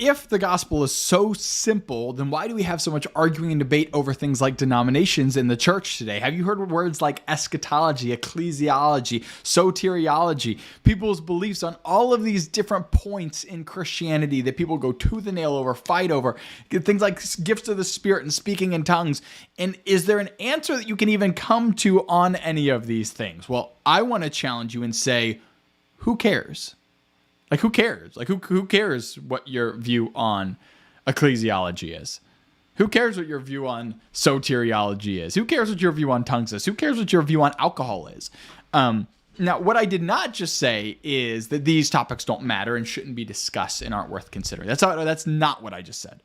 if the gospel is so simple, then why do we have so much arguing and debate over things like denominations in the church today? Have you heard words like eschatology, ecclesiology, soteriology, people's beliefs on all of these different points in Christianity that people go tooth and nail over, fight over, things like gifts of the Spirit and speaking in tongues? And is there an answer that you can even come to on any of these things? Well, I want to challenge you and say, who cares? Like, who cares? Like, who cares what your view on ecclesiology is? Who cares what your view on soteriology is? Who cares what your view on tongues is? Who cares what your view on alcohol is? Now, what I did not just say is that these topics don't matter and shouldn't be discussed and aren't worth considering. That's not what I just said.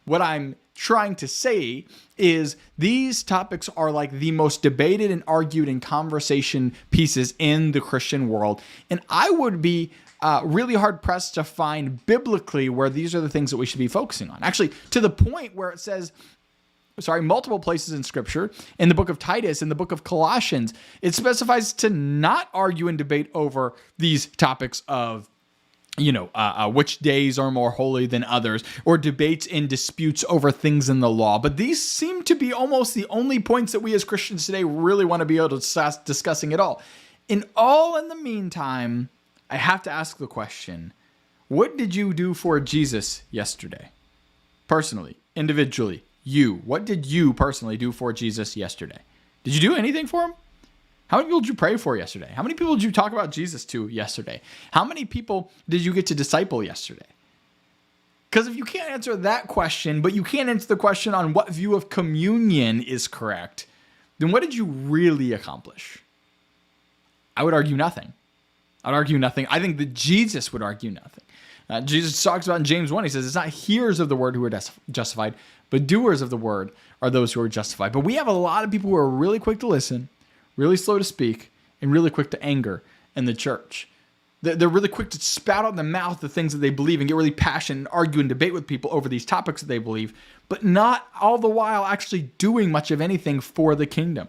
What I'm trying to say is these topics are like the most debated and argued in conversation pieces in the Christian world. And I would be really hard pressed to find biblically where these are the things that we should be focusing on. Actually, to the point where it says, multiple places in Scripture, in the book of Titus, in the book of Colossians, it specifies to not argue and debate over these topics of which days are more holy than others, or debates and disputes over things in the law. But these seem to be almost the only points that we as Christians today really want to be able to discussing at all. In the meantime, I have to ask the question, what did you do for Jesus yesterday? Personally, individually, what did you personally do for Jesus yesterday? Did you do anything for him? How many people did you pray for yesterday? How many people did you talk about Jesus to yesterday? How many people did you get to disciple yesterday? Because if you can't answer that question, but you can't answer the question on what view of communion is correct, then what did you really accomplish? I would argue nothing. I think that Jesus would argue nothing. Jesus talks about in James 1, he says, it's not hearers of the word who are justified, but doers of the word are those who are justified. But we have a lot of people who are really quick to listen, really slow to speak, and really quick to anger in the church. They're really quick to spout out in the mouth the things that they believe and get really passionate and argue and debate with people over these topics that they believe, but not all the while actually doing much of anything for the kingdom.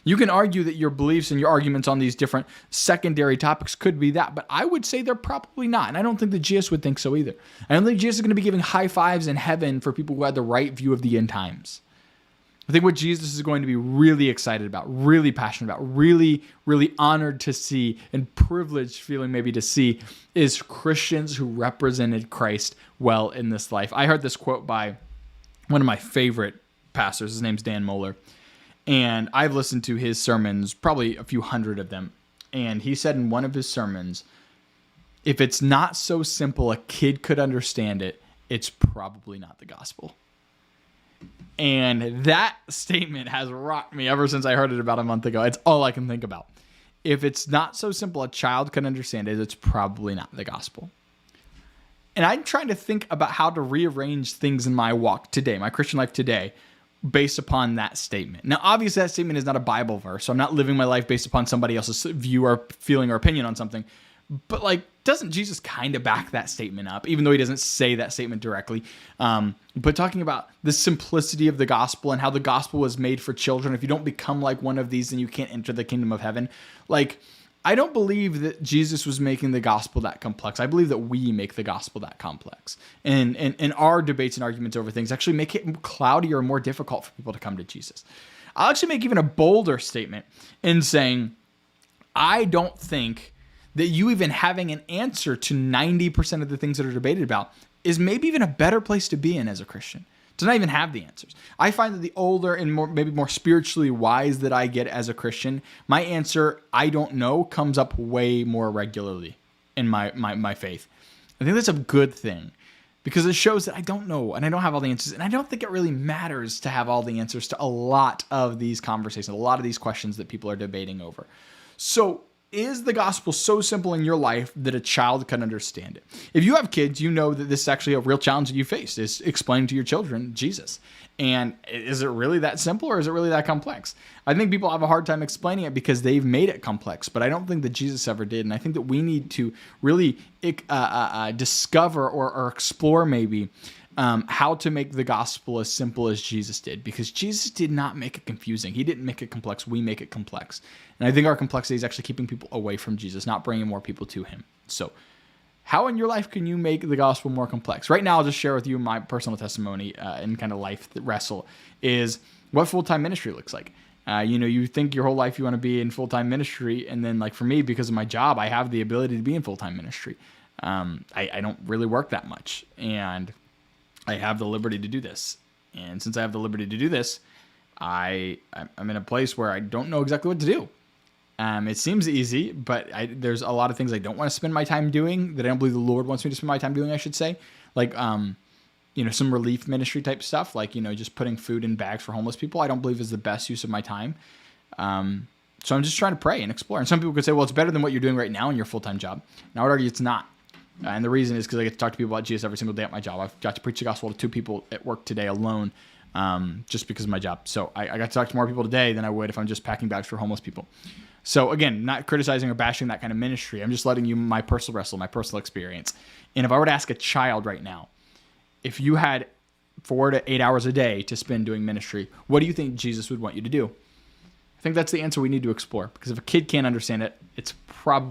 You can argue that your beliefs and your arguments on these different secondary topics could be that, but I would say they're probably not. And I don't think that Jesus would think so either. I don't think Jesus is going to be giving high fives in heaven for people who had the right view of the end times. I think what Jesus is going to be really excited about, really passionate about, really, really honored to see and privileged feeling maybe to see is Christians who represented Christ well in this life. I heard this quote by one of my favorite pastors. His name's Dan Mohler. And I've listened to his sermons, probably a few hundred of them. And he said in one of his sermons, if it's not so simple a kid could understand it, it's probably not the gospel. And that statement has rocked me ever since I heard it about a month ago. It's all I can think about. If it's not so simple a child can understand it, it's probably not the gospel. And I'm trying to think about how to rearrange things in my walk today, my Christian life today, based upon that statement. Now, obviously, that statement is not a Bible verse, so I'm not living my life based upon somebody else's view or feeling or opinion on something. But doesn't Jesus kind of back that statement up, even though he doesn't say that statement directly? But talking about the simplicity of the gospel and how the gospel was made for children. If you don't become like one of these, then you can't enter the kingdom of heaven. I don't believe that Jesus was making the gospel that complex. I believe that we make the gospel that complex. And our debates and arguments over things actually make it cloudier or more difficult for people to come to Jesus. I'll actually make even a bolder statement in saying, I don't think that you even having an answer to 90% of the things that are debated about is maybe even a better place to be in as a Christian. To not even have the answers. I find that the older and maybe more spiritually wise that I get as a Christian, my answer, I don't know, comes up way more regularly in my faith. I think that's a good thing because it shows that I don't know and I don't have all the answers. And I don't think it really matters to have all the answers to a lot of these conversations, a lot of these questions that people are debating over. So is the gospel so simple in your life that a child can understand it? If you have kids, you know that this is actually a real challenge that you face, is explaining to your children Jesus. And is it really that simple or is it really that complex? I think people have a hard time explaining it because they've made it complex, but I don't think that Jesus ever did. And I think that we need to really discover or explore maybe how to make the gospel as simple as Jesus did, because Jesus did not make it confusing. He didn't make it complex. We make it complex. And I think our complexity is actually keeping people away from Jesus, not bringing more people to him. So How in your life can you make the gospel more complex? Right now, I'll just share with you my personal testimony and kind of life wrestle is what full-time ministry looks like. You think your whole life you want to be in full-time ministry. And then like for me, because of my job, I have the ability to be in full-time ministry. I don't really work that much, and I have the liberty to do this. And since I have the liberty to do this, I'm in a place where I don't know exactly what to do. It seems easy, but there's a lot of things I don't want to spend my time doing that I don't believe the Lord wants me to spend my time doing, I should say. Like, some relief ministry type stuff, like, just putting food in bags for homeless people, I don't believe is the best use of my time. So I'm just trying to pray and explore. And some people could say, well, it's better than what you're doing right now in your full-time job. And I would argue it's not. And the reason is because I get to talk to people about Jesus every single day at my job. I've got to preach the gospel to 2 people at work today alone, just because of my job. So I got to talk to more people today than I would if I'm just packing bags for homeless people. So again, not criticizing or bashing that kind of ministry. I'm just letting you my personal wrestle, my personal experience. And if I were to ask a child right now, if you had 4 to 8 hours a day to spend doing ministry, what do you think Jesus would want you to do? I think that's the answer we need to explore, because if a kid can't understand it, it's probably